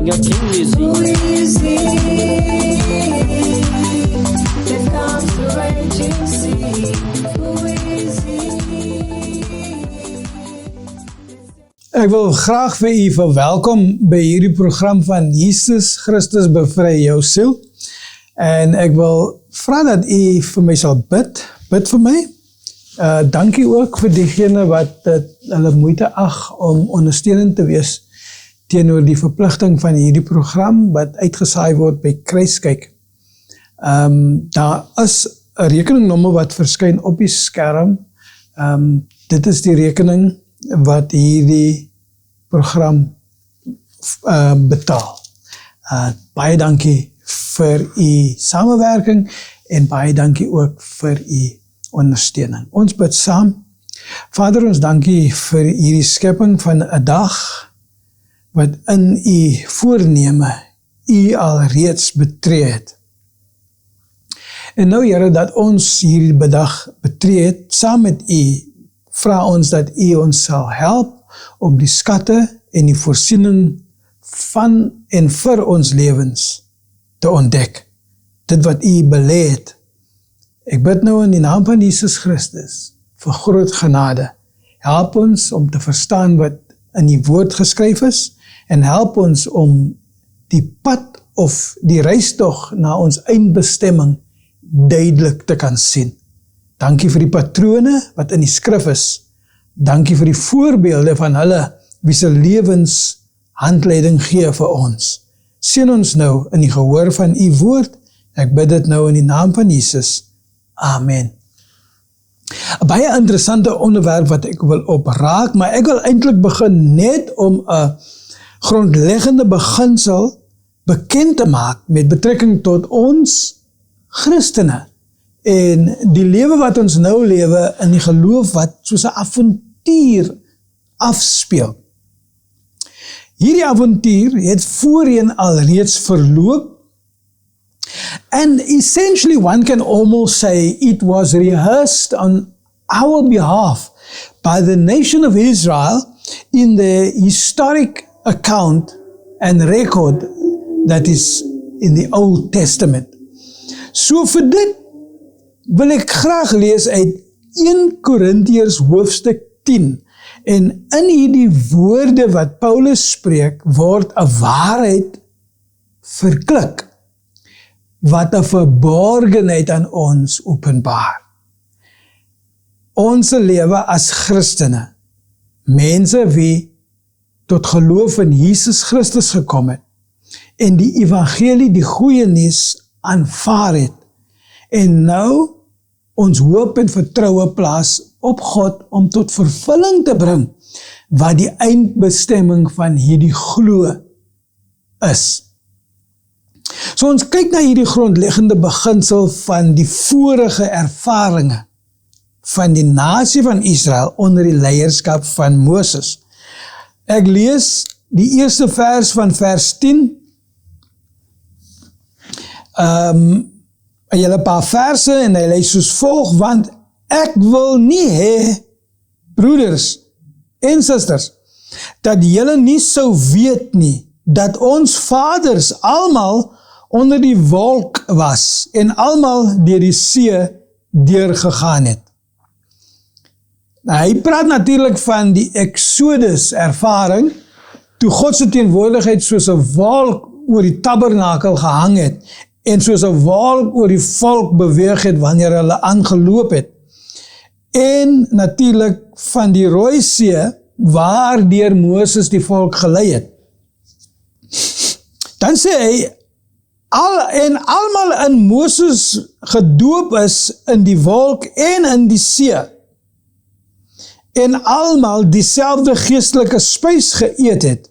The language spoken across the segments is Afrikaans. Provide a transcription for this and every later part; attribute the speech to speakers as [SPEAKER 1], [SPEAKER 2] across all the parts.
[SPEAKER 1] King of Kings is he.
[SPEAKER 2] Who is he? There comes the raging sea. Who is he?
[SPEAKER 3] Ek wil graag vir u verwelkom by hierdie program van Jesus Christus bevry jou siel. En ek wil vra dat u vir my sal bid vir my. Dankie ook vir diegene wat hulle moeite ag om ondersteunend te wees teenoor die verpligting van hierdie program wat uitgesaai word by Kruiskyk. Daar is 'n rekeningnommer wat verskyn op die skerm. Dit is die rekening wat hierdie program betaal. Baie dankie vir u samewerking en baie dankie ook vir u ondersteuning. Ons bid saam. Vader, ons dankie vir hierdie skepping van 'n dag wat in u voorneme u al reeds betree het. En nou, Here, dat ons hierdie dag betree het, saam met u, vra ons dat u ons sal help om die skatte en die voorsiening van en vir ons lewens te ontdek. Dit wat u belê het. Ek bid nou in die naam van Jesus Christus vir groot genade. Help ons om te verstaan wat in die woord geskryf is en help ons om die pad of die reistog na ons eindbestemming duidelik te kan sien. Dankie vir die patrone wat in die skrif is. Dankie vir die voorbeelde van hulle wie se lewens handleiding gee vir ons. Seën ons nou in die gehoor van u woord. Ek bid dit nou in die naam van Jesus. Amen. 'n Baie interessante onderwerp wat ek wil opraak, maar ek wil eintlik begin net om 'n grondleggende beginsel bekend te maak met betrekking tot ons Christene en die lewe wat ons nou lewe in die geloof wat soos 'n avontuur afspeel. Hierdie avontuur het voorheen alreeds verloop. And essentially one can almost say it was rehearsed on our behalf by the nation of Israel in the historic account and record that is in the Old Testament. So vir dit wil ek graag lees uit 1 Korintiërs hoofstuk 10. En in hierdie woorde wat Paulus spreek, word 'n waarheid verklik wat 'n verborgenheid aan ons openbaar. Ons lewe as Christene, mense wie tot geloof in Jesus Christus gekom het en die evangelie, die goeie nuus aanvaar het en nou ons hoop en vertroue plaas op God om tot vervulling te bring wat die eindbestemming van hierdie glo is. So ons kyk na hierdie grondleggende beginsel van die vorige ervarings van die nasie van Israel onder die leierskap van Moses. Ek lees die eerste vers van vers 10. 'n hele paar verse en hy lees soos volg, want ek wil nie hê, broeders en susters, dat julle nie sou weet nie, dat ons vaders almal onder die wolk was en almal deur die see deurgegaan het. Nou, hy praat natuurlik van die Exodus ervaring, toe God se teenwoordigheid soos 'n wolk oor die tabernakel gehang het en soos 'n wolk oor die volk beweeg het wanneer hulle aangeloop het. En natuurlik van die Rooi See waardeur Moses die volk gelei het. Dan sê hy, almal in Moses gedoop is in die wolk en in die see. En almal dieselfde geestelike spys geëet het.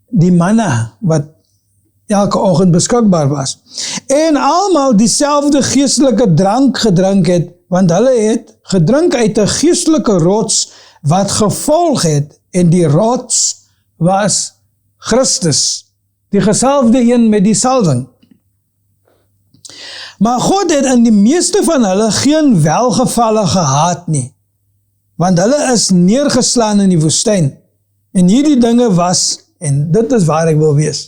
[SPEAKER 3] Die manna wat elke oggend beskikbaar was. En almal dieselfde geestelike drank gedrink het, want hulle het gedrink uit 'n geestelike rots wat gevolg het, en die rots was Christus, die gesalfde een met die salwing. Maar God het in die meeste van hulle geen welgevalle gehad nie, want hulle is neergeslaan in die woestyn, en hierdie dinge was En dit is waar ek wil wees.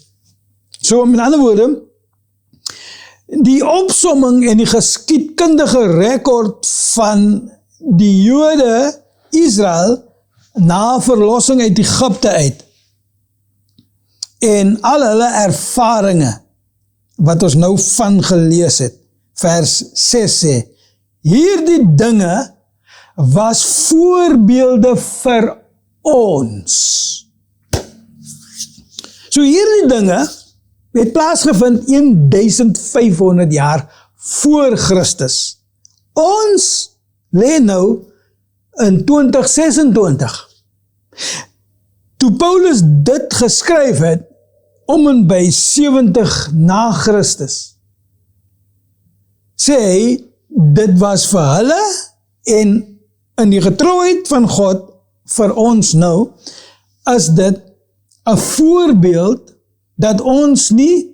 [SPEAKER 3] So met ander woorde, die opsomming en die geskiedkundige rekord van die Jode Israel na verlossing uit Egipte uit en al hulle ervarings wat ons nou van gelees het. Vers 6 sê, hierdie dinge was voorbeelde vir ons. So hierdie dinge het plaasgevind 1500 jaar voor Christus. Ons lê nou in 2026. Toe Paulus dit geskryf het, om en by 70 na Christus, sê hy, dit was vir hulle en in die getrouheid van God vir ons nou, is dit 'n voorbeeld dat ons nie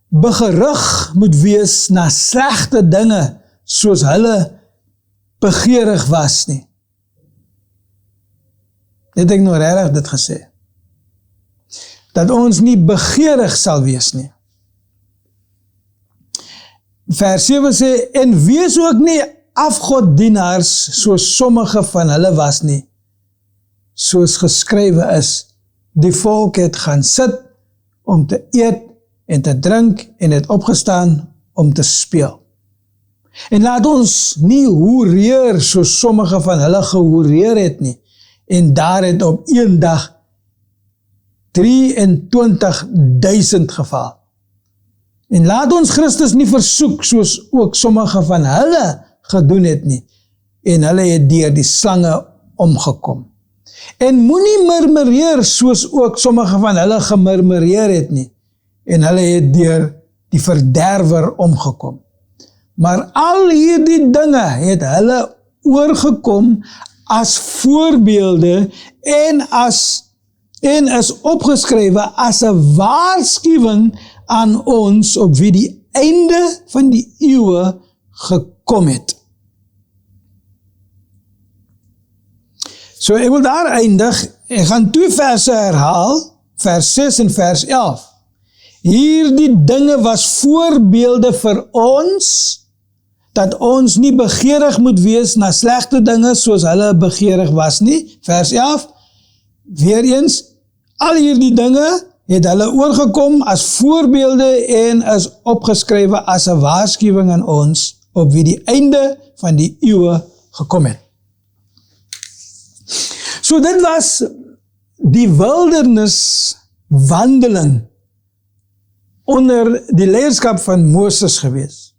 [SPEAKER 3] begerig moet wees na slegte dinge soos hulle begeerig was nie. Het ek nou regtig dit gesê? Dat ons nie begeerig sal wees nie. Vers 7 sê, en wees ook nie afgoddienaars soos sommige van hulle was nie, soos geskrywe is, die volk het gaan sit om te eet en te drink en het opgestaan om te speel. En laat ons nie hoereer soos sommige van hulle gehoereer het nie, en daar het op een dag 23.000 geval. En laat ons Christus nie versoek soos ook sommige van hulle gedoen het nie, en hulle het deur die slange omgekom. En moenie murmureer soos ook sommige van hulle gemurmureer het nie, en hulle het deur die verderwer omgekom. Maar al hierdie dinge het hulle oorgekom as voorbeelde en is opgeskrywe as 'n waarskuwing aan ons op wie die einde van die eeue gekom het. So ek wil daar eindig, ek gaan 2 verse herhaal, vers 6 en vers 11. Hierdie dinge was voorbeelde vir ons, dat ons nie begeerig moet wees na slegte dinge soos hulle begeerig was nie. Vers 11, weer eens, al hierdie dinge het hulle oorgekom as voorbeelde en is opgeskrywe as 'n waarskuwing aan ons, op wie die einde van die eeue gekom het. So dit was die wilderniswandeling onder die leierskap van Moses gewees.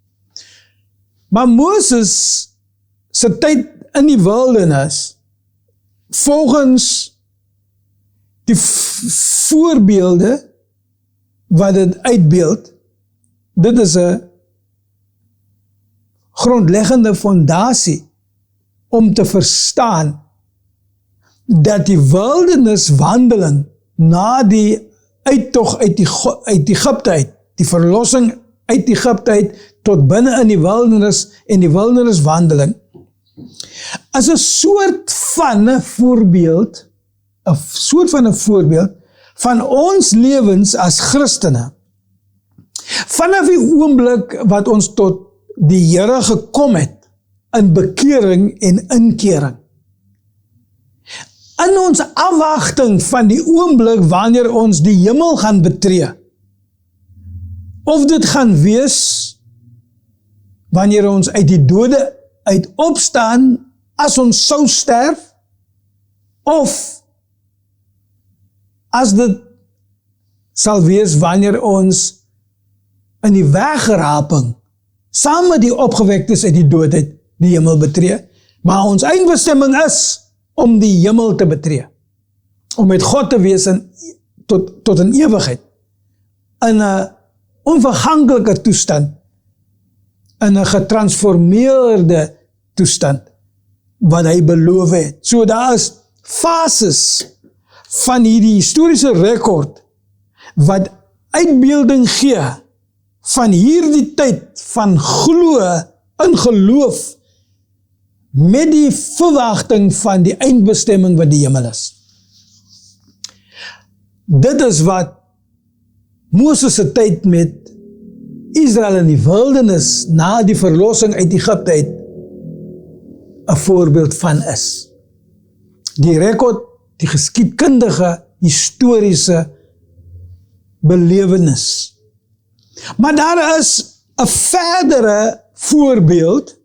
[SPEAKER 3] Maar Moses se tyd in die wildernis, volgens die voorbeelde wat dit uitbeeld, dit is 'n grondleggende fondasie om te verstaan dat die wilderniswandeling na die uittog uit Egipte uit, die verlossing uit Egipte uit tot binne in die wildernis en die wilderniswandeling, as 'n soort van 'n voorbeeld, 'n soort van 'n voorbeeld van ons lewens as Christene. Vanaf die oomblik wat ons tot die Here gekom het in bekering en inkering. In ons afwagting van die oomblik wanneer ons die hemel gaan betree. Of dit gaan wees wanneer ons uit die dode uit opstaan as ons sou sterf, of as dit sal wees wanneer ons in die weggeraping saam met die opgewektes uit die doodheid die hemel betree, maar ons eindbestemming is om die hemel te betree, om met God te wees tot in ewigheid, in 'n onverganklike toestand, in 'n getransformeerde toestand, wat hy beloof het. So daar is fases van hierdie historiese rekord, wat uitbeelding gee, van hierdie tyd van glo in geloof, met die verwagting van die eindbestemming wat die hemel is. Dit is wat Moses se tyd met Israel in die wildernis na die verlossing uit Egipte uit 'n voorbeeld van is. Die rekord, die geskiedkundige, historiese belewenis. Maar daar is 'n verdere voorbeeld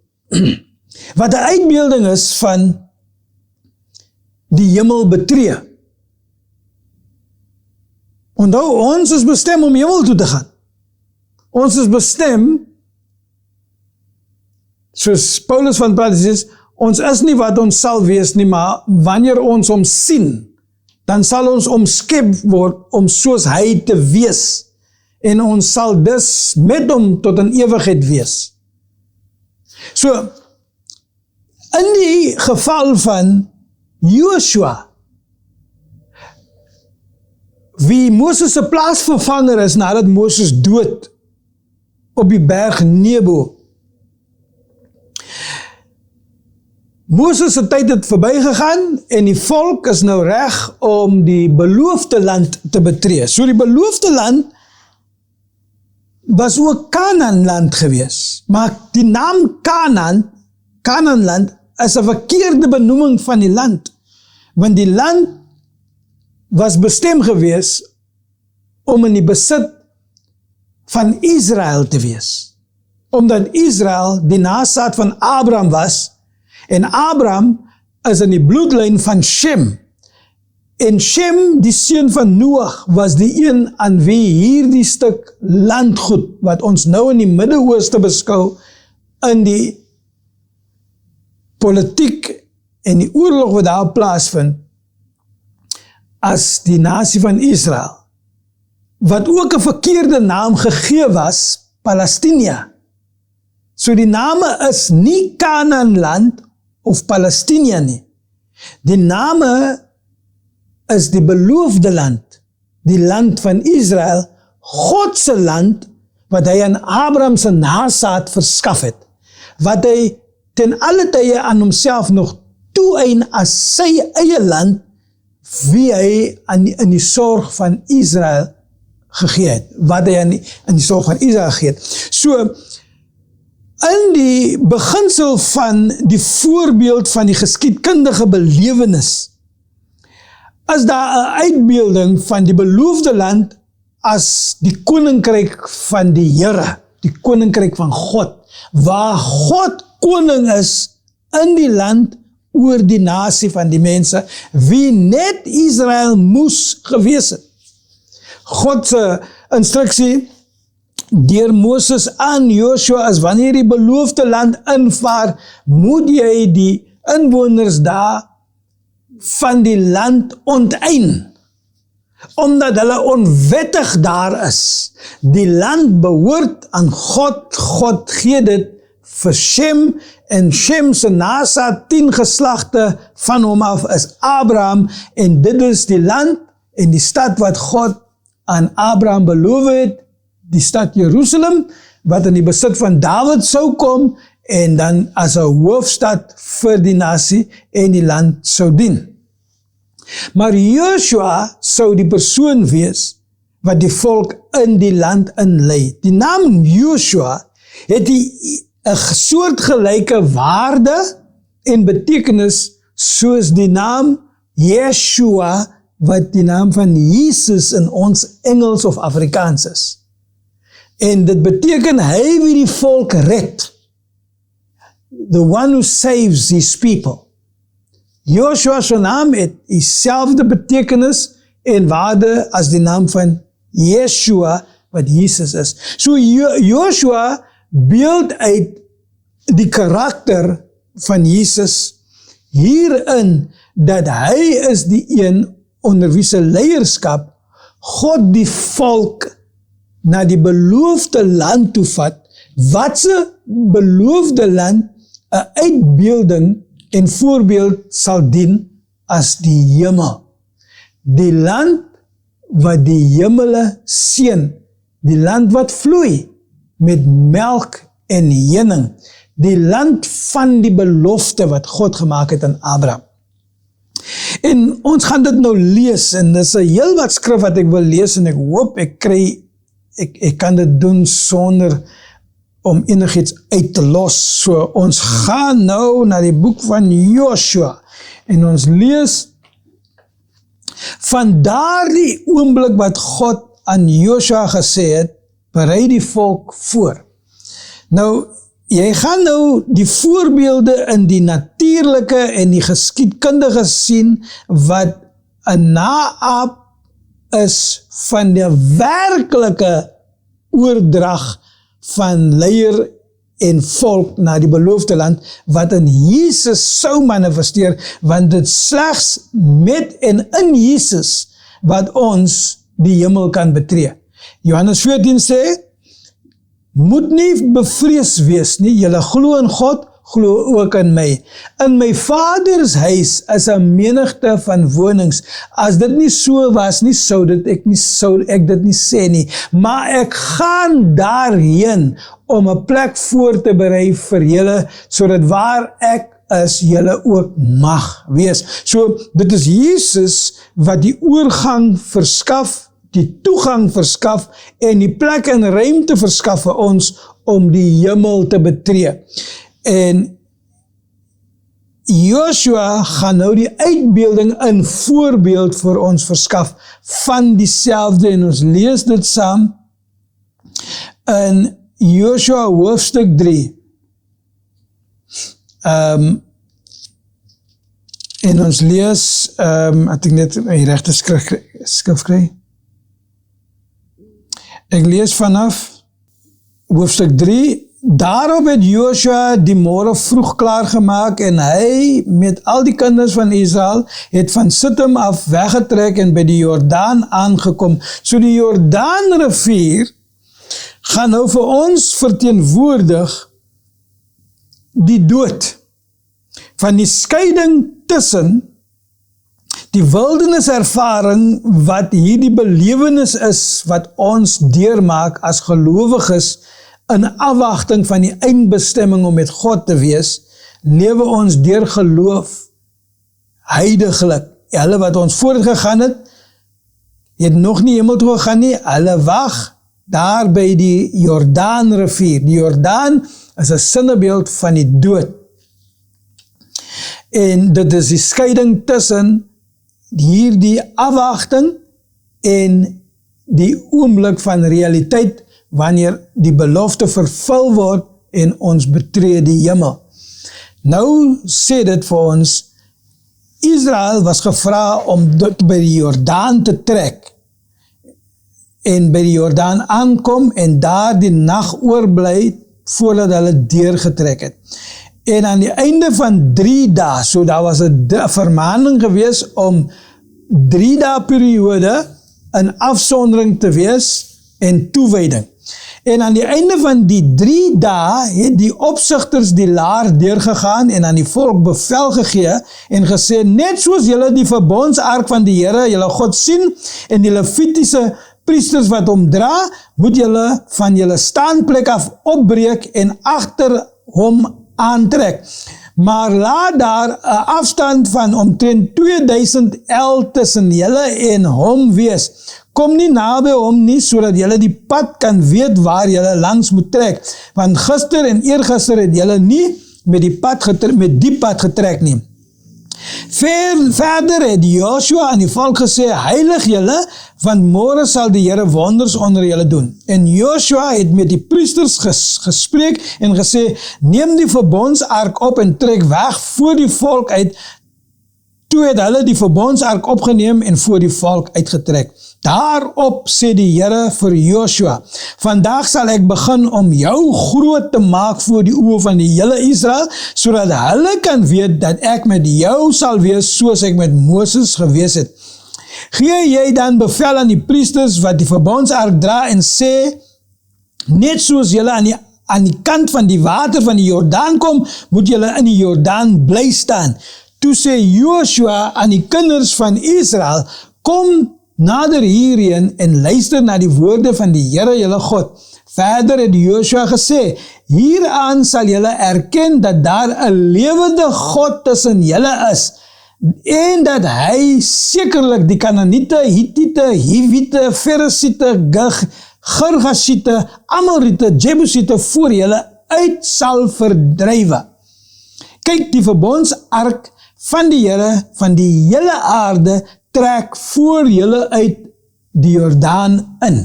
[SPEAKER 3] wat 'n uitbeelding is van die hemel betree. Onthou, ons is bestem om hemel toe te gaan. Ons is bestem, soos Paulus van praat, sê, ons is nie wat ons sal wees nie, maar wanneer ons hom sien, dan sal ons omskep word om soos hy te wees. En ons sal dus met hom tot in ewigheid wees. So, in die geval van Joshua, wie Moses se plaasvervanger is nadat Moses dood op die berg Nebo. Moses se tyd het verbygegaan en die volk is nou reg om die beloofde land te betree. So die beloofde land was ook Kanaanland gewees. Maar die naam Kanaanland is 'n verkeerde benoeming van die land. Want die land was bestem gewees om in die besit van Israel te wees. Omdat Israel die nageslag van Abraham was, en Abraham is in die bloedlyn van Shem. En Shem, die seun van Noag, was die een aan wie hierdie stuk landgoed, wat ons nou in die Midde-Ooste beskou, in die politiek en die oorlog wat daar plaasvind, as die nasie van Israel, wat ook 'n verkeerde naam gegee was, Palestinia. So die name is nie Kanaanland of Palestinia nie. Die name is die beloofde land, die land van Israel, God se land, wat hy aan Abraham se nageslag verskaf het, wat hy ten alle tye aan homself nog toeëien as sy eie land, wie hy in die sorg van Israel gegee het, wat hy in die sorg van Israel gegee het. So, in die beginsel van die voorbeeld van die geskiedkundige belewenis, is daar 'n uitbeelding van die beloofde land as die koninkryk van die Here, die koninkryk van God, waar God koning is in die land oor die nasie van die mense, wie net Israel moes gewees het. God se instruksie deur Moses aan Joshua is, wanneer die beloofde land invaar, moet jy die inwoners daar van die land onteien, omdat hulle onwettig daar is. Die land behoort aan God, God gee dit vir Shem, en Shem se nageslag 10 geslagte van hom af is Abraham, en dit is die land en die stad wat God aan Abraham beloof het, die stad Jerusalem, wat in die besit van Dawid sou kom, en dan as 'n hoofstad vir die nasie en die land sou dien. Maar Joshua sou die persoon wees wat die volk in die land inlei. Die naam Joshua het 'n soortgelyke waarde en betekenis soos die naam Yeshua, wat die naam van Jesus in ons Engels of Afrikaans is. En dit beteken hy wie die volk red. The one who saves his people. Joshua se naam het dieselfde betekenis en waarde as die naam van Yeshua, wat Jesus is. So Joshua beeld uit die karakter van Jesus hierin, dat hy is die een onder wie se leierskap God die volk na die beloofde land toe vat, wat se beloofde land 'n uitbeelding en voorbeeld sal dien as die hemel. Die land wat die hemele seën, die land wat vloei met melk en honing, die land van die belofte wat God gemaak het aan Abraham. En ons gaan dit nou lees, en dis 'n heel wat skrif wat ek wil lees, en ek hoop ek kan dit doen sonder om enigiets uit te los. So ons gaan nou na die boek van Joshua, en ons lees van daardie oomblik wat God aan Joshua gesê het, berei die volk voor. Nou, jy gaan nou die voorbeelde in die natuurlike en die geskiedkundige sien, wat 'n naap is van die werklike oordrag van leier en volk na die beloofde land, wat in Jesus sou manifesteer, want dit slegs met en in Jesus wat ons die hemel kan betree. Johannes 14 sê, moet nie bevrees wees nie, julle glo in God, glo ook in my. In my Vaders huis is 'n menigte van wonings. As dit nie so was nie, sou ek dit nie sê nie. Maar ek gaan daarheen om 'n plek voor te berei vir julle, sodat waar ek is, julle ook mag wees. So, dit is Jesus wat die oorgang verskaf, die toegang verskaf en die plek en ruimte verskaf vir ons om die hemel te betree. En Joshua gaan nou die uitbeelding in voorbeeld vir ons verskaf van dieselfde, en ons lees dit saam in Joshua hoofstuk 3. En ons lees, het ek net die regte skrif kry. Ek lees vanaf hoofstuk 3. Daarop het Joshua die môre vroeg klaargemaak, en hy met al die kinders van Israel het van Sittim af weggetrek en by die Jordaan aangekom. So die Jordaan rivier gaan nou vir ons verteenwoordig die dood, van die skeiding tussen die wilderniservaring wat hierdie belewenis is wat ons deurmaak as gelowiges in afwagting van die eindbestemming om met God te wees, lewe ons deur geloof heiliglik. Hulle wat ons voortgegaan het nog nie hemel toe gegaan nie, hulle wag daar by die Jordaan rivier. Die Jordaan is 'n sinnebeeld van die dood. En dit is die skeiding tussen hierdie afwagting en die oomblik van realiteit, wanneer die belofte vervul word en ons betree die hemel. Nou sê dit vir ons, Israel was gevra om dit by die Jordaan te trek, en by die Jordaan aankom, en daar die nag oorbly, voordat hulle deurgetrek het. En aan die einde van 3 dae, so daar was 'n vermaning gewees om 3 dae periode in afsondering te wees en toewyding. En aan die einde van die 3 dae het die opsigters die laar deurgegaan en aan die volk bevel gegee en gesê, net soos julle die verbondsark van die Here, julle God sien, en die Levitiese priesters wat hom dra, moet julle van julle staanplek af opbreek en agter hom aantrek. Maar laat daar 'n afstand van omtrent 2000 el tussen julle en hom wees. Kom nie naby hom nie, sodat julle die pad kan weet waar julle langs moet trek. Want gister en eergister het julle nie met die pad getrek nie. Verder het Joshua aan die volk gesê, heilig julle, want môre sal die Here wonders onder julle doen. En Joshua het met die priesters gespreek en gesê, neem die verbondsark op en trek weg voor die volk uit. Toe het hulle die verbondsark opgeneem en voor die volk uitgetrek. Daarop sê die Here vir Joshua, vandag sal ek begin om jou groot te maak voor die oë van die hele Israel, sodat hulle kan weet dat ek met jou sal wees soos ek met Moses gewees het. Gee jy dan bevel aan die priesters wat die verbondsark dra en sê, net soos julle aan die kant van die water van die Jordaan kom, moet julle in die Jordaan bly staan. Toe sê Joshua aan die kinders van Israel, kom nader hierheen en luister na die woorde van die Here julle God. Verder het Joshua gesê, hieraan sal julle erken dat daar 'n lewende God tussen julle is, en dat hy sekerlik die Kanaaniete, Hittiete, Hiwiete, Feresiete, Girgasiete, Amoriete, Jebusiete voor julle uit sal verdrywe. Kyk, die verbondsark van die Here van die hele aarde trek voor julle uit die Jordaan in.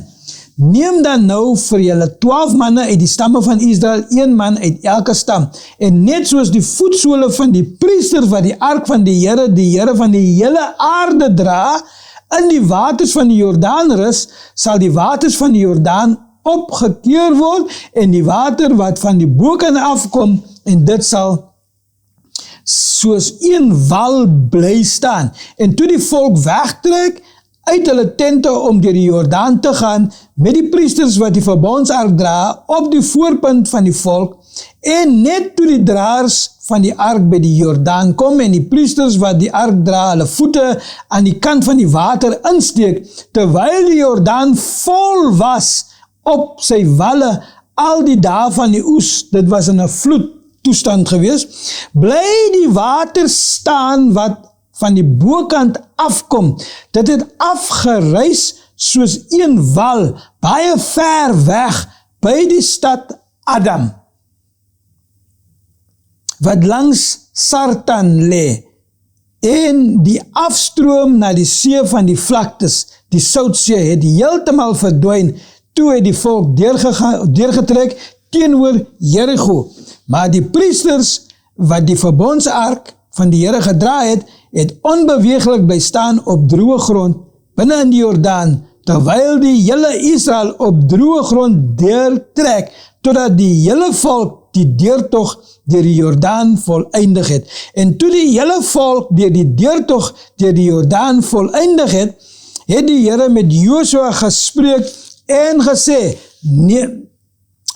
[SPEAKER 3] Neem dan nou vir julle 12 manne uit die stamme van Israel, 1 man uit elke stam, en net soos die voetsole van die priesters wat die ark van die Here van die hele aarde dra, in die waters van die Jordaan rus, sal die waters van die Jordaan opgekeer word, en die water wat van die bokant afkom, en dit sal soos een wal bly staan. En toe die volk wegtrek uit hulle tente om deur die Jordaan te gaan, met die priesters wat die verbondsark dra, op die voorpunt van die volk, en net toe die draers van die ark by die Jordaan kom, en die priesters wat die ark dra, hulle voete aan die kant van die water insteek, terwyl die Jordaan vol was op sy walle, al die dae van die oes, dit was in 'n vloedtoestand gewees, bly die water staan wat van die bokant afkom. Dit het afgereis soos een wal, baie ver weg, by die stad Adam, wat langs Sartan lê, en die afstroom na die see van die vlaktes, die Soutsee, het heeltemal verdwyn, toe het die volk deurgetrek teenoor Jericho. Maar die priesters, wat die verbondsark van die Here gedra het onbeweeglik bly staan op droë grond, binne in die Jordaan, terwyl die hele Israel op droë grond deurtrek, totdat die hele volk die deurtog deur die Jordaan voleindig het. En toe die hele volk deur die deurtog deur die Jordaan voleindig het die Here met Josua gespreek en gesê,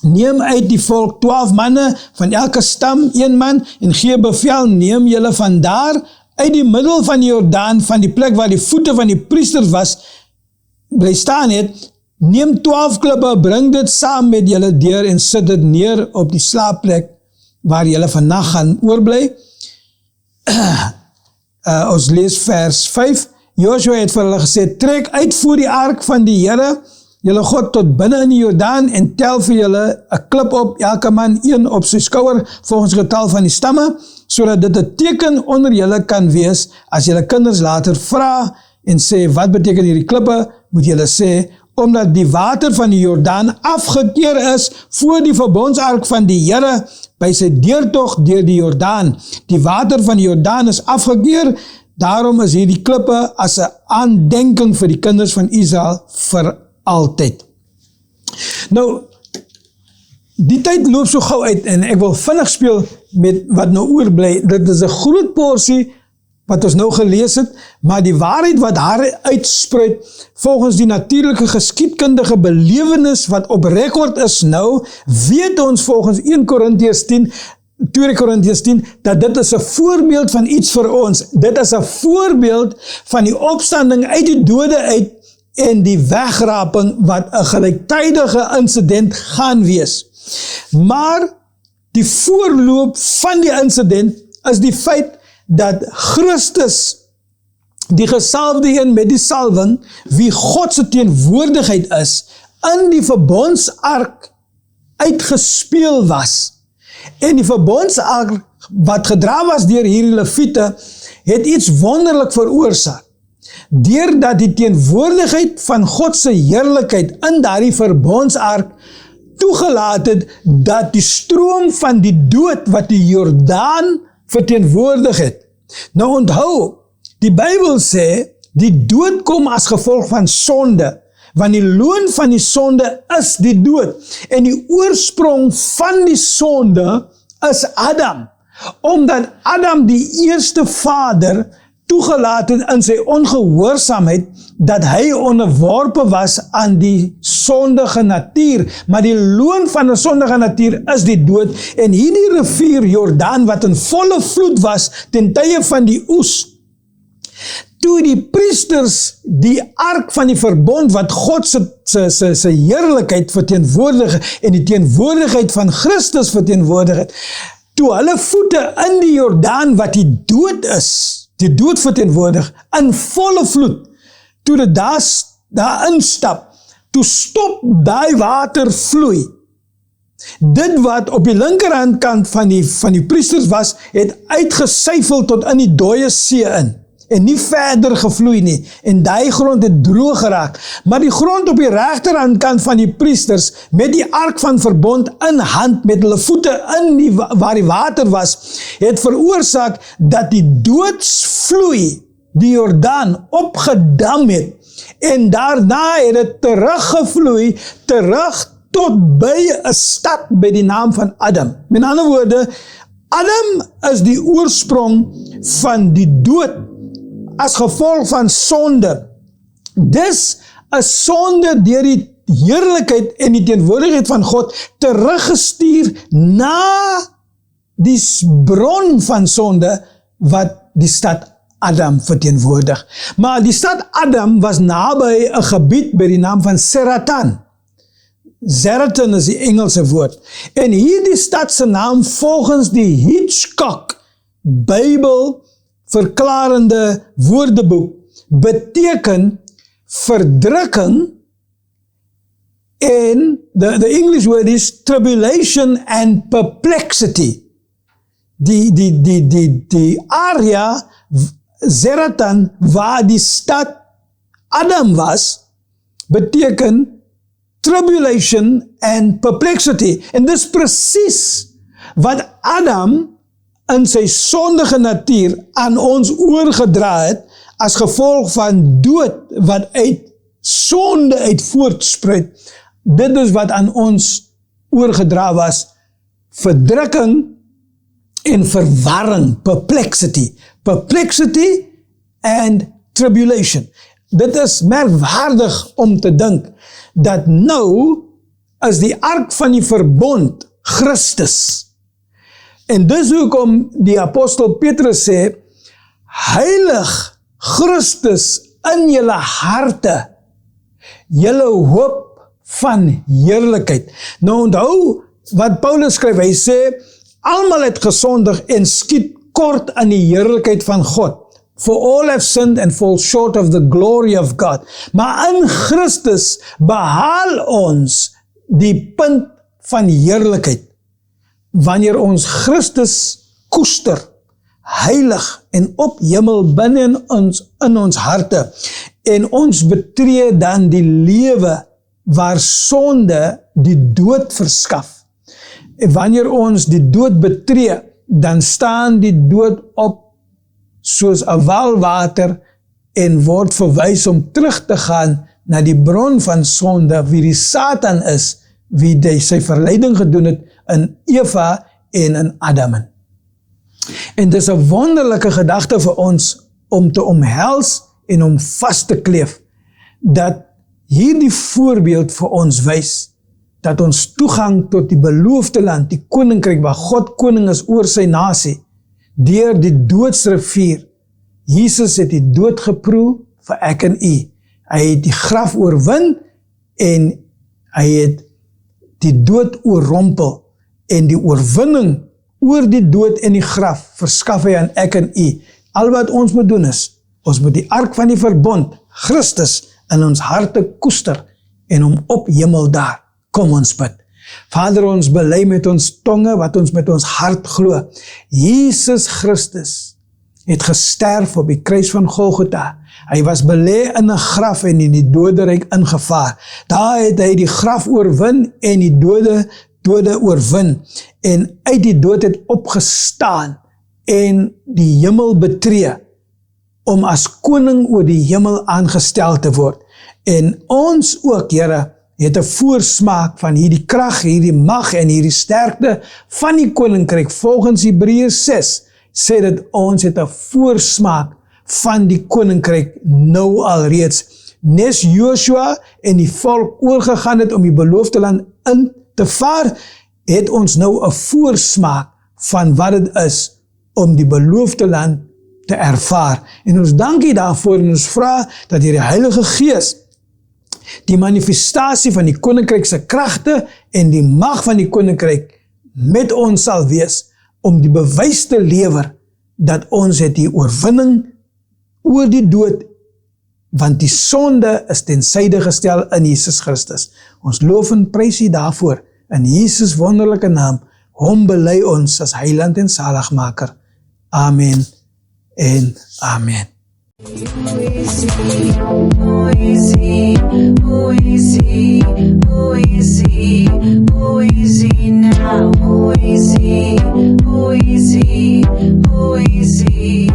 [SPEAKER 3] neem uit die volk 12 manne, van elke stam 1 man, en gee bevel, neem julle vandaar uit die middel van die Jordaan, van die plek waar die voete van die priesters was, bly staan het, neem 12 klippe, bring dit saam met julle deur, en sit dit neer op die slaapplek, waar julle vannacht gaan oorbly. Ons lees vers 5, Joshua het vir hulle gesê, trek uit voor die ark van die Here, julle God tot binne in die Jordaan, en tel vir julle 'n klip op, elke man 1 op sy skouer, volgens getal van die stamme, sodat dit 'n teken onder julle kan wees, as julle kinders later vra, en sê, wat beteken hierdie klippe, moet julle sê, omdat die water van die Jordaan afgekeer is, voor die verbondsark van die Here, by sy deurtog deur die Jordaan. Die water van die Jordaan is afgekeer, daarom is hierdie klippe as 'n aandenking vir die kinders van Israel vir altyd. Nou, die tyd loop so gauw uit, en ek wil vinnig speel met wat nou oorbly. Dit is 'n groot porsie wat ons nou gelees het, maar die waarheid wat daar uitspruit, volgens die natuurlike geskiedkundige belewenis wat op rekord is nou, weet ons volgens 2 Korintiërs 10, dat dit is 'n voorbeeld van iets vir ons. Dit is 'n voorbeeld van die opstanding uit die dode uit, en die wegraping wat 'n gelyktydige insident gaan wees. Maar die voorloop van die insident is die feit dat Christus, die gesalfde een met die salwing, wie God se teenwoordigheid is, in die verbondsark uitgespeel was. En die verbondsark wat gedra was deur hierdie leviete, het iets wonderlik veroorsaak. Deurdat die teenwoordigheid van God se heerlikheid in daardie verbondsark toegelaat het, dat die stroom van die dood wat die Jordaan verteenwoordig het. Nou onthou, die Bybel sê, die dood kom as gevolg van sonde, want die loon van die sonde is die dood, en die oorsprong van die sonde is Adam, omdat Adam die eerste vader toegelaat het in sy ongehoorsaamheid, dat hy onderworpe was aan die sondige natuur, maar die loon van 'n sondige natuur is die dood, en hierdie rivier Jordaan, wat in volle vloed was, ten tye van die oes, toe die priesters die ark van die verbond, wat God se heerlikheid verteenwoordig, en die teenwoordigheid van Christus verteenwoordig het, toe hulle voete in die Jordaan, wat die dood is, die dood verteenwoordig, in volle vloed, toe dit daar instap, toe stop daai water vloei. Dit wat op die linkerhandkant van die priesters was, het uitgesyfel tot in die dooie see in, en nie verder gevloei nie, en daai grond het droog geraak, maar die grond op die regterhandkant van die priesters, met die ark van verbond in hand, met hulle voete in waar die water was, het veroorsaak dat die doodsvloei, die Jordaan, opgedam het, en daarna het het teruggevloei, terug tot by 'n stad by die naam van Adam. Met ander woorde, Adam is die oorsprong van die dood as gevolg van sonde. Dis 'n sonde deur die heerlikheid en die teenwoordigheid van God teruggestuur na die bron van sonde wat die stad Adam verteenwoordig. Maar die stad Adam was naby 'n gebied by die naam van Seratan. Zeratan is die Engelse woord. En hierdie stad se naam volgens die Hitchcock Bybel verklarende woordeboek beteken verdrukking, en the English word is tribulation and perplexity. Die area Zeratan waar die stad Adam was, beteken tribulation and perplexity. En dis presies wat Adam in sy sondige natuur aan ons oorgedra het, as gevolg van dood wat uit sonde uit voortspruit. Dit is wat aan ons oorgedra was, verdrukking en verwarring, perplexity and tribulation. Dit is merkwaardig om te dink, dat nou is die ark van die verbond Christus. En dis hoekom die apostel Petrus sê, heilig Christus in julle harte, julle hoop van heerlikheid. Nou onthou wat Paulus skryf, hy sê, almal het gesondig en skiet kort aan die heerlikheid van God. For all have sinned and fall short of the glory of God. Maar in Christus behaal ons die punt van heerlikheid, wanneer ons Christus koester, heilig en op hemel binne in ons harte, en ons betree dan die lewe waar sonde die dood verskaf. En wanneer ons die dood betree, dan staan die dood op soos 'n walwater en word verwys om terug te gaan na die bron van sonde, wie die Satan is, wie sy verleiding gedoen het in Eva en in Adam. En dis 'n wonderlike gedagte vir ons om te omhels en om vas te kleef, dat hierdie voorbeeld vir ons wys, dat ons toegang tot die beloofde land, die koninkryk waar God koning is oor sy nasie, deur die doodsrivier. Jesus het die dood geproe vir ek en u. Hy het die graf oorwin en hy het die dood oorrompel, en die oorwinning oor die dood en die graf verskaf hy aan ek en u. Al wat ons moet doen is, ons moet die ark van die verbond, Christus, in ons harte koester en hom op hemel daar. Kom ons bid. Vader, ons bely met ons tonge wat ons met ons hart glo. Jesus Christus het gesterf op die kruis van Golgotha. Hy was belê in 'n graf en in die doderyk ingevaar. Daar het hy die graf oorwin en die dode oorwin, en uit die dood het opgestaan en die hemel betree, om as koning oor die hemel aangestel te word. En ons ook, Here, het 'n voorsmaak van hierdie krag, hierdie mag en hierdie sterkte van die koninkryk. Volgens Hebreërs 6 sê dat ons het 'n voorsmaak van die koninkryk nou alreeds. Nes Joshua en die volk oorgegaan het om die beloofde land in te vaar, het ons nou 'n voorsmaak van wat dit is om die beloofde land te ervaar. En ons dankie daarvoor en ons vra dat die Heilige Gees die manifestasie van die koninkryk se kragte en die mag van die koninkryk met ons sal wees, om die bewys te lewer dat ons het die oorwinning oor die dood, want die sonde is ten syde gestel in Jesus Christus. Ons loof en prys U daarvoor, in Jesus wonderlike naam, hom bely ons as heiland en zaligmaker. Amen en amen.
[SPEAKER 2] Who is he? Who is he? Who is he? Who is he? Who is he now? Who is he? Who is he? Who is he?